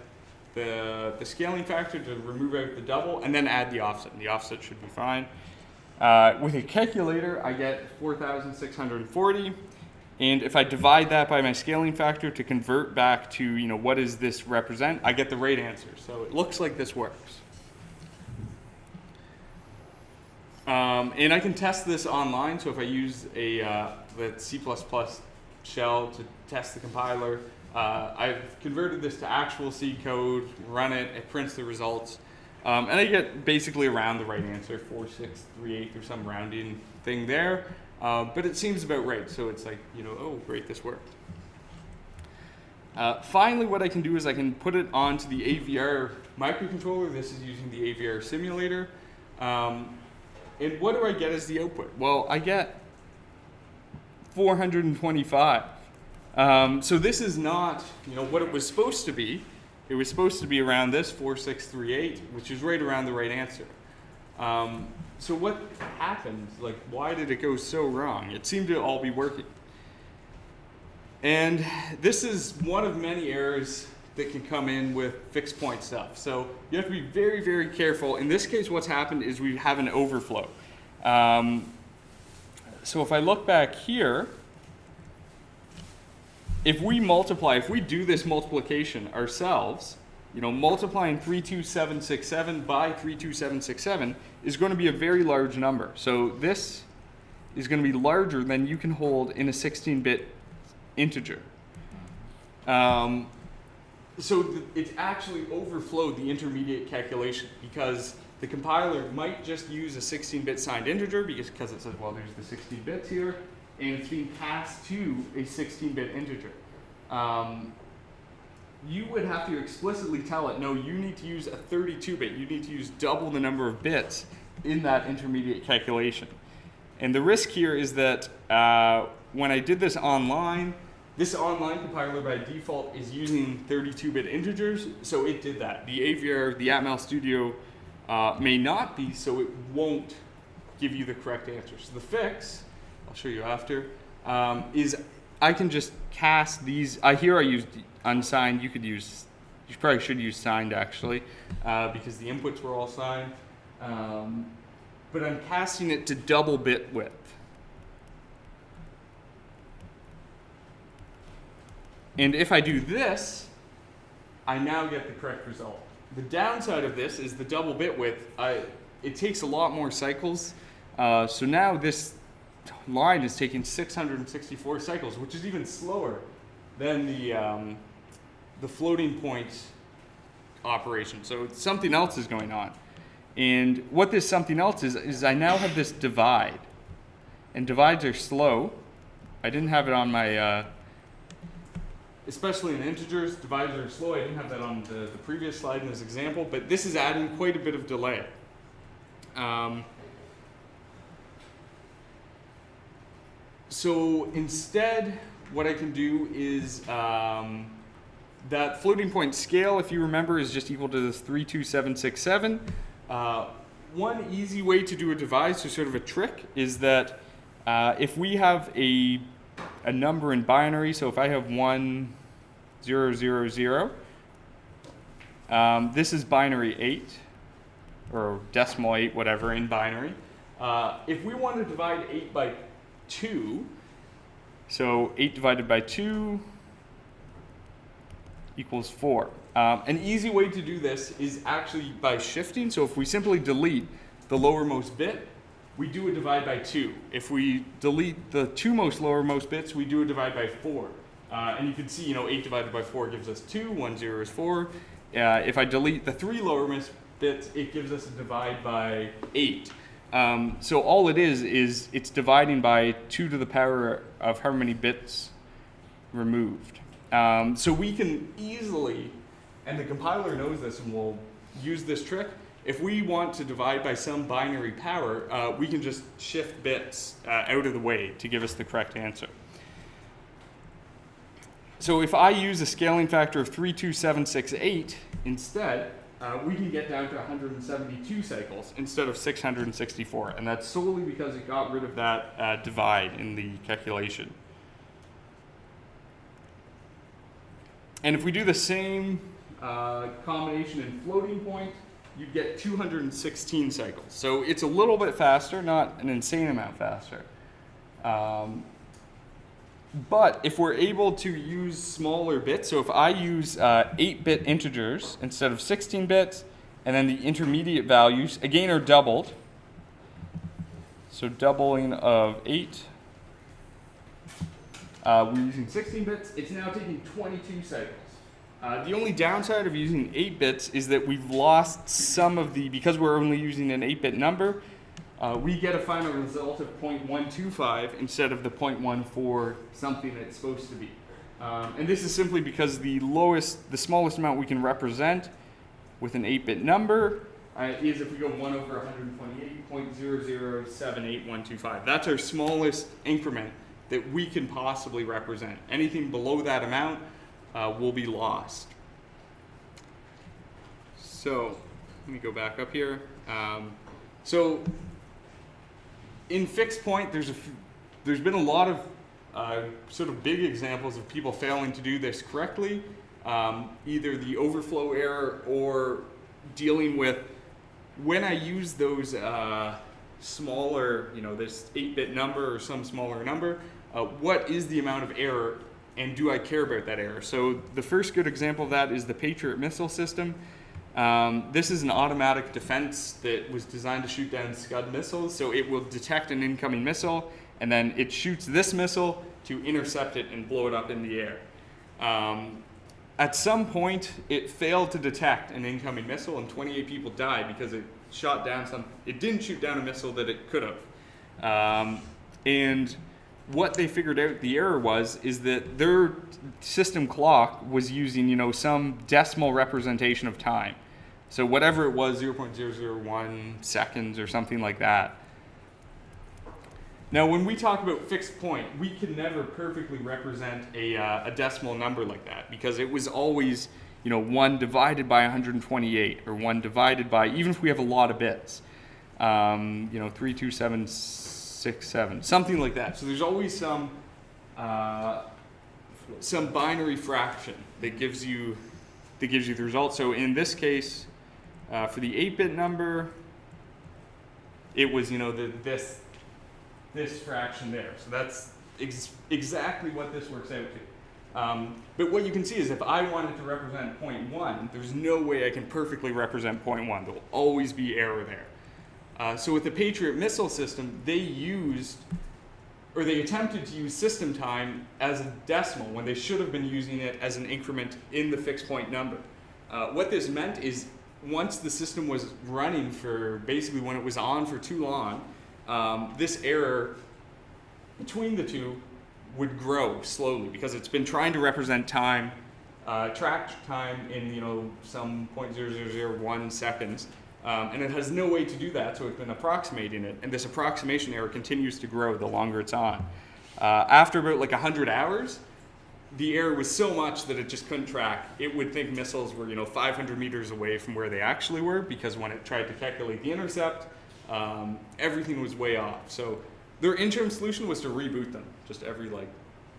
the scaling factor to remove out the double, and then add the offset. And the offset should be fine. With a calculator, I get 4,640, and if I divide that by my scaling factor to convert back to, you know, what does this represent, I get the right answer. So it looks like this works. And I can test this online. So if I use the C++ shell to test the compiler, I've converted this to actual C code, run it, it prints the results. And I get basically around the right answer, 4638 or some rounding thing there. But it seems about right. So it's like, you know, oh, great, this worked. Finally, what I can do is I can put it onto the AVR microcontroller. This is using the AVR simulator. And what do I get as the output? Well, I get 425. So this is not, you know, what it was supposed to be. It was supposed to be around this, 4638, which is right around the right answer. So what happened? Like, why did it go so wrong? It seemed to all be working. And this is one of many errors that can come in with fixed point stuff. So you have to be very, very careful. In this case, what's happened is we have an overflow. So if I look back here, if we do this multiplication ourselves, you know, multiplying 32767 by 32767 is going to be a very large number. So this is going to be larger than you can hold in a 16-bit integer. So it's actually overflowed the intermediate calculation because the compiler might just use a 16-bit signed integer because it says, well, there's the 16 bits here, and it's being passed to a 16-bit integer. You would have to explicitly tell it, no, you need to use a 32-bit. You need to use double the number of bits in that intermediate calculation. And the risk here is that when I did this online compiler by default is using 32-bit integers, so it did that. The AVR, the Atmel Studio may not be, so it won't give you the correct answer. So the fix, I'll show you after, is I can just cast these. Here I used unsigned. You probably should use signed actually, because the inputs were all signed. But I'm casting it to double bit width. And if I do this, I now get the correct result. The downside of this is the double bit width. It takes a lot more cycles. So now this line is taking 664 cycles, which is even slower than the floating point operation. So something else is going on. And what this something else is I now have this divide. And divides are slow. I didn't have it on my... especially in integers, divides are slow. I didn't have that on the previous slide in this example, but this is adding quite a bit of delay. So instead, what I can do is that floating point scale, if you remember, is just equal to this 32767. One easy way to do a divide, so sort of a trick, is that if we have a number in binary, so if I have 1, 0, 0, 0, this is binary 8, or decimal 8, whatever, in binary. If we want to divide 8 by 2, so 8 divided by 2 equals 4. An easy way to do this is actually by shifting. So if we simply delete the lowermost bit, we do a divide by 2. If we delete the two most lowermost bits, we do a divide by 4. And you can see, 8 divided by 4 gives us 2, 1, 0 is 4. If I delete the 3 lowermost bits, it gives us a divide by 8. So all it is it's dividing by 2 to the power of how many bits removed. So we can easily, and the compiler knows this and will use this trick, if we want to divide by some binary power, we can just shift bits out of the way to give us the correct answer. So if I use a scaling factor of 32768 instead, we can get down to 172 cycles instead of 664. And that's solely because it got rid of that divide in the calculation. And if we do the same combination in floating point, you'd get 216 cycles. So it's a little bit faster, not an insane amount faster. But if we're able to use smaller bits, so if I use 8-bit integers instead of 16 bits, and then the intermediate values, again, are doubled. So doubling of 8. We're using 16 bits. It's now taking 22 cycles. The only downside of using 8 bits is that we've lost some of the, because we're only using an 8-bit number, we get a final result of 0.125 instead of the 0.14 something that it's supposed to be. And this is simply because the smallest amount we can represent with an 8-bit number is if we go 1 over 128, 0.0078125. That's our smallest increment that we can possibly represent. Anything below that amount will be lost. So let me go back up here. So in fixed point, there's been a lot of sort of big examples of people failing to do this correctly, either the overflow error or dealing with when I use those smaller, this 8-bit number or some smaller number, what is the amount of error and do I care about that error? So the first good example of that is the Patriot missile system. This is an automatic defense that was designed to shoot down Scud missiles. So it will detect an incoming missile, and then it shoots this missile to intercept it and blow it up in the air. At some point, it failed to detect an incoming missile, and 28 people died because it shot down it didn't shoot down a missile that it could have. And what they figured out the error is that their system clock was using, some decimal representation of time. So whatever it was, 0.001 seconds or something like that. Now, when we talk about fixed point, we can never perfectly represent a decimal number like that because it was always, 1 divided by 128 or 1 divided by, even if we have a lot of bits, 32767, something like that. So there's always some binary fraction that gives you the result. So in this case, for the 8-bit number, it was this fraction there. So that's exactly what this works out to. But what you can see is if I wanted to represent 0.1, there's no way I can perfectly represent 0.1. There will always be error there. So with the Patriot missile system, they attempted to use system time as a decimal when they should have been using it as an increment in the fixed point number. What this meant is once the system was running for basically when it was on for too long, this error between the two would grow slowly because it's been trying to represent time, tracked time in some 0.0001 seconds. And it has no way to do that, so it's been approximating it, and this approximation error continues to grow the longer it's on. After about 100 hours, the error was so much that it just couldn't track. It would think missiles were 500 meters away from where they actually were because when it tried to calculate the intercept, everything was way off. So their interim solution was to reboot them. Just every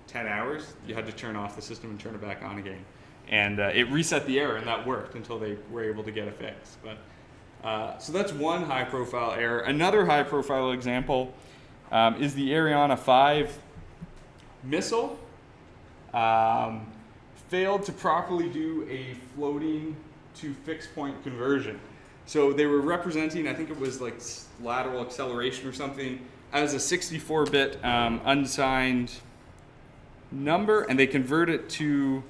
10 hours, you had to turn off the system and turn it back on again. And it reset the error, and that worked until they were able to get a fix. So that's one high-profile error. Another high-profile example is the Ariane 5 missile. Failed to properly do a floating to fixed point conversion. So they were representing, I think it was lateral acceleration or something, as a 64-bit unsigned number, and they convert it to...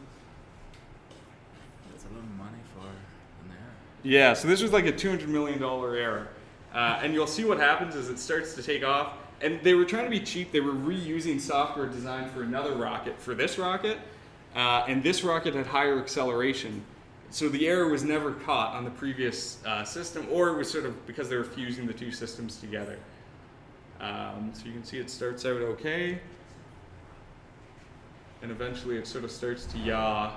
Yeah, so this was a $200 million error. And you'll see what happens as it starts to take off. And they were trying to be cheap. They were reusing software designed for another rocket for this rocket. And this rocket had higher acceleration. so the error was never caught on the previous system, or it was sort of because they were fusing the two systems together. So you can see it starts out okay, and eventually it sort of starts to yaw.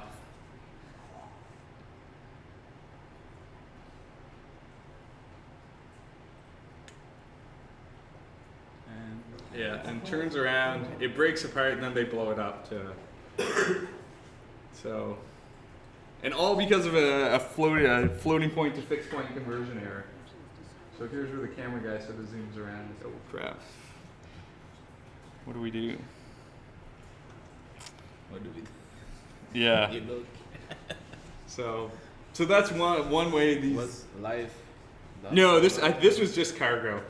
Yeah, and turns around, it breaks apart, and then they blow it up to. So, and all because of a floating point to fixed point conversion error. So here's where the camera guy sort of zooms around and says, oh crap. What do we do? What do we do? Yeah. You look. So that's one way these. Was live? No, this was just cargo.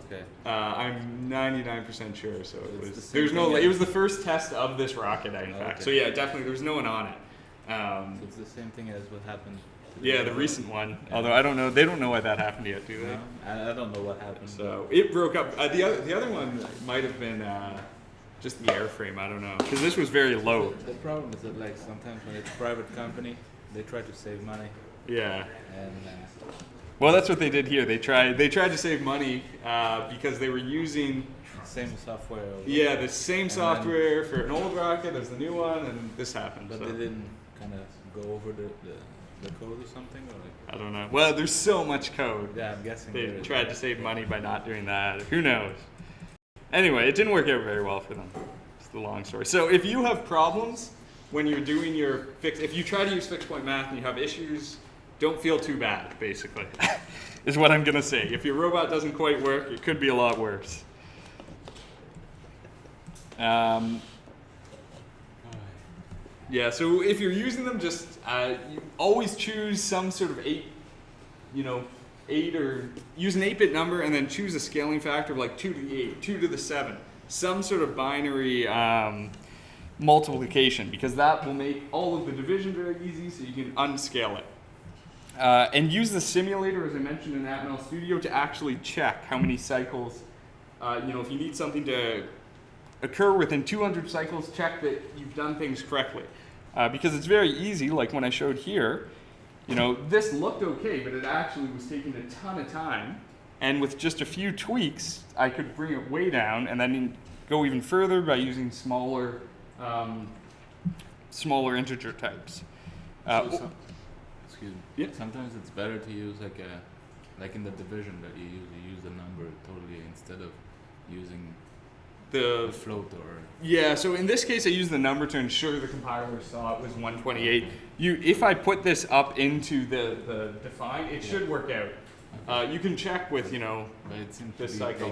Okay. I'm 99% sure. So it It's was. the There's same no. thing It was the first test of this rocket, in fact. Okay. So yeah, definitely there was no one on it. So it's the same thing as what happened. To Yeah, the recent one. Yeah. Although I don't know, they don't know why that happened yet, do they? No, I don't know what happened. So it broke up. The other one might have been just the airframe. I don't know, because this was very low. The problem is that like sometimes when it's a private company, they try to save money. Yeah. And well, that's what they did here. They tried to save money because they were using same software. Yeah, the same software for an old rocket as the new one, and this happened. But so. they didn't kind of go over the code or something, or like. I don't know. Well, there's so much code. Yeah, I'm guessing They tried to save money by not doing that. Who knows? Anyway, it didn't work out very well for them. It's the long story. So if you have problems when you're doing your if you try to use fixed point math and you have issues, don't feel too bad, basically, is what I'm going to say. If your robot doesn't quite work, it could be a lot worse. Yeah, so if you're using them, just you always choose some sort of 8 or use an 8-bit number and then choose a scaling factor of like 2 to the 8, 2 to the 7, some sort of binary multiplication, because that will make all of the division very easy, so you can unscale it. And use the simulator, as I mentioned in Atmel Studio, to actually check how many cycles, if you need something to occur within 200 cycles, check that you've done things correctly. Because it's very easy, like when I showed here, this looked okay, but it actually was taking a ton of time. And with just a few tweaks, I could bring it way down and then go even further by using smaller integer types. Excuse me. Yeah. Sometimes it's better to use like in the division that you use the number totally instead of using the float or. Yeah, so in this case I used the number to ensure the compiler saw it was 128. If I put this up into the define, it should work out. Okay. You can check with, But it seems to be taking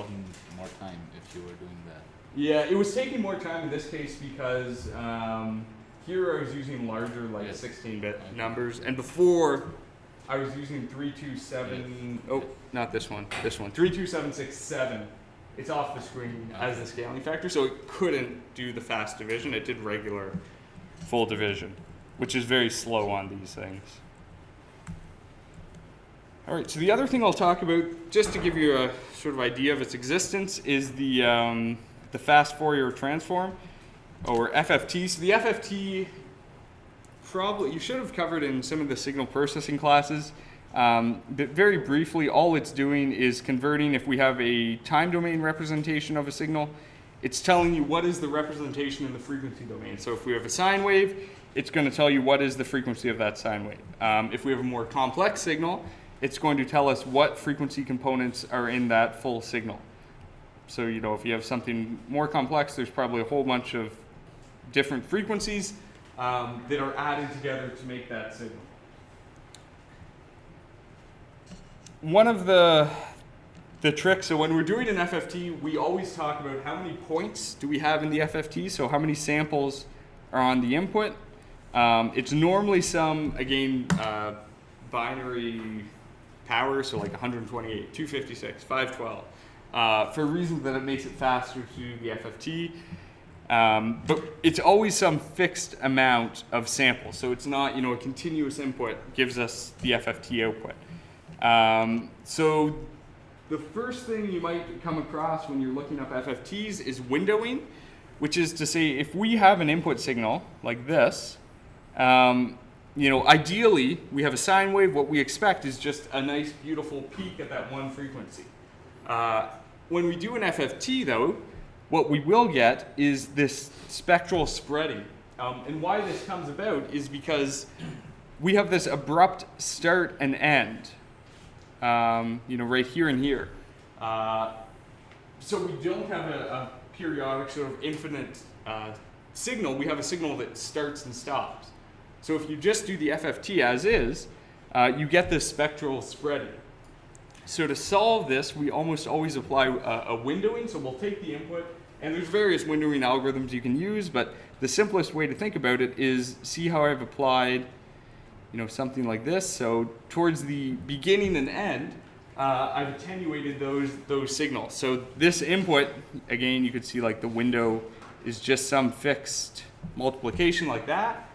more time if you were doing that. Yeah, it was taking more time in this case because here I was using larger, 16-bit numbers, and before I was using 327. Oh, not this one. This one. 32767. It's off the screen as the scaling factor, so it couldn't do the fast division. It did regular full division, which is very slow on these things. All right, so the other thing I'll talk about, just to give you a sort of idea of its existence, is the fast Fourier transform, or FFT. So the FFT, probably you should have covered in some of the signal processing classes. But very briefly, all it's doing is converting, if we have a time domain representation of a signal, it's telling you what is the representation in the frequency domain. So if we have a sine wave, it's going to tell you what is the frequency of that sine wave. If we have a more complex signal, it's going to tell us what frequency components are in that full signal. So, if you have something more complex, there's probably a whole bunch of different frequencies that are added together to make that signal. One of the tricks, so when we're doing an FFT, we always talk about how many points do we have in the FFT, so how many samples are on the input. It's normally some, again, binary power, so like 128, 256, 512, for a reason that it makes it faster to do the FFT. But it's always some fixed amount of samples, so it's not, a continuous input gives us the FFT output. So the first thing you might come across when you're looking up FFTs is windowing, which is to say if we have an input signal like this, ideally, we have a sine wave. What we expect is just a nice, beautiful peak at that one frequency. When we do an FFT, though, what we will get is this spectral spreading. And why this comes about is because we have this abrupt start and end, right here and here. So we don't have a periodic sort of infinite signal. We have a signal that starts and stops. So if you just do the FFT as is, you get this spectral spreading. So to solve this, we almost always apply a windowing. So we'll take the input, and there's various windowing algorithms you can use, but the simplest way to think about it is see how I've applied, something like this. So towards the beginning and end, I've attenuated those signals. So this input, again, you could see like the window is just some fixed multiplication like that.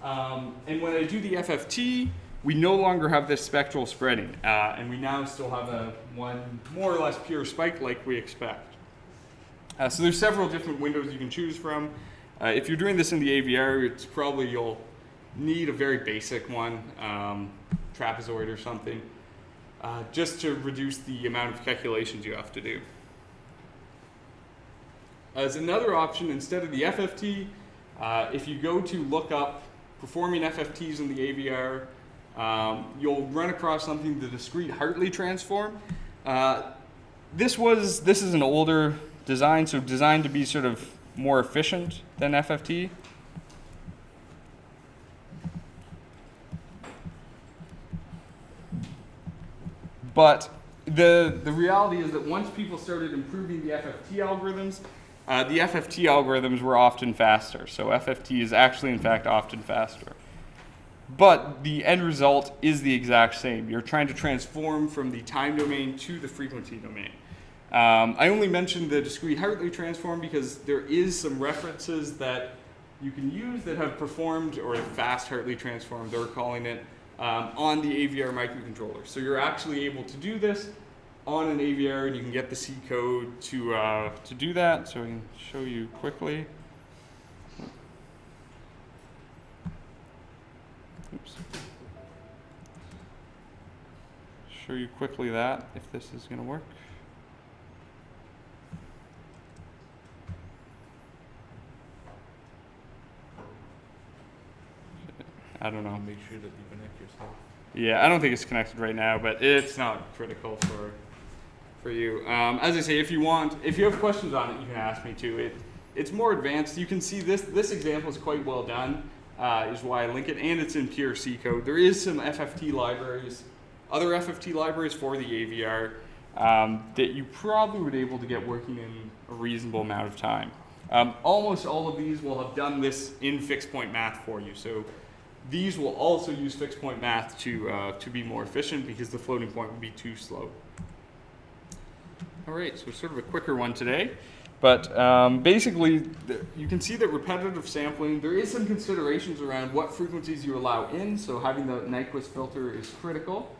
And when I do the FFT, we no longer have this spectral spreading, and we now still have one more or less pure spike like we expect. So there's several different windows you can choose from. If you're doing this in the AVR, it's probably you'll need a very basic one, trapezoid or something, just to reduce the amount of calculations you have to do. As another option, instead of the FFT, if you go to look up performing FFTs in the AVR, you'll run across something, the discrete Hartley transform. This is an older design, so designed to be sort of more efficient than FFT. But the reality is that once people started improving the FFT algorithms were often faster. So FFT is actually, in fact, often faster. But the end result is the exact same. You're trying to transform from the time domain to the frequency domain. I only mentioned the discrete Hartley transform because there is some references that you can use that have performed, or a fast Hartley transform, they're calling it, on the AVR microcontroller. So you're actually able to do this on an AVR, and you can get the C code to do that. So I can show you quickly. Oops. Show you quickly that, if this is going to work. I don't know. Make sure that you connect yourself. Yeah, I don't think it's connected right now, but it's not critical for you. As I say, if you have questions on it, you can ask me too. It's more advanced. You can see this example is quite well done, is why I link it, and it's in pure C code. There is some FFT libraries, other FFT libraries for the AVR that you probably would be able to get working in a reasonable amount of time. Almost all of these will have done this in fixed point math for you. So these will also use fixed point math to be more efficient because the floating point would be too slow. All right, so sort of a quicker one today. But basically, you can see that repetitive sampling, there is some considerations around what frequencies you allow in, so having the Nyquist filter is critical.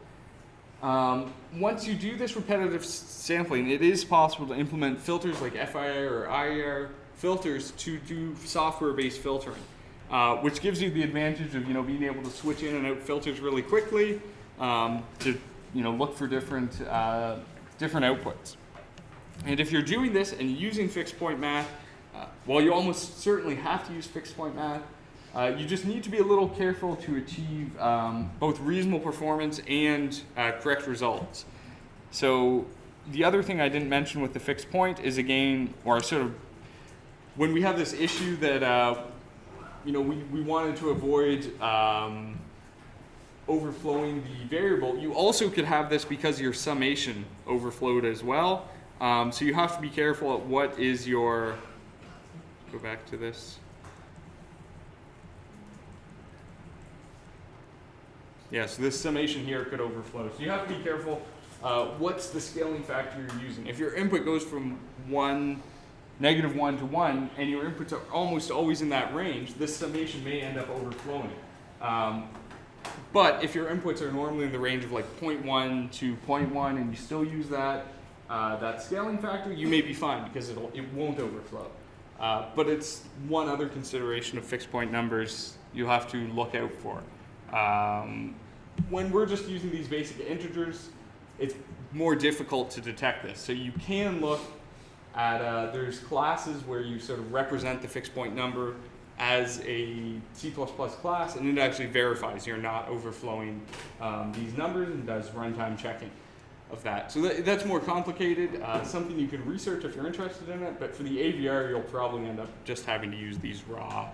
Once you do this repetitive sampling, it is possible to implement filters like FIR or IR filters to do software-based filtering. Which gives you the advantage of being able to switch in and out filters really quickly to look for different outputs. And if you're doing this and using fixed point math, while you almost certainly have to use fixed point math, you just need to be a little careful to achieve both reasonable performance and correct results. So the other thing I didn't mention with the fixed point is, again, or sort of when we have this issue that we wanted to avoid overflowing the variable. You also could have this because your summation overflowed as well. So you have to be careful at what is your, go back to this. Yeah, so this summation here could overflow. So you have to be careful what's the scaling factor you're using. If your input goes from -1 to 1, and your inputs are almost always in that range, this summation may end up overflowing. But if your inputs are normally in the range of like 0.1 to 0.1, and you still use that scaling factor, you may be fine because it won't overflow. But it's one other consideration of fixed point numbers you'll have to look out for. When we're just using these basic integers, it's more difficult to detect this. So you can look at, there's classes where you sort of represent the fixed point number as a C++ class, and it actually verifies you're not overflowing these numbers and does runtime checking of that. So that's more complicated, something you can research if you're interested in it, but for the AVR, you'll probably end up just having to use these raw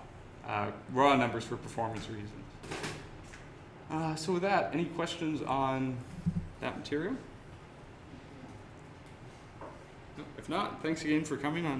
numbers for performance reasons. So with that, any questions on that material? No, if not, thanks again for coming on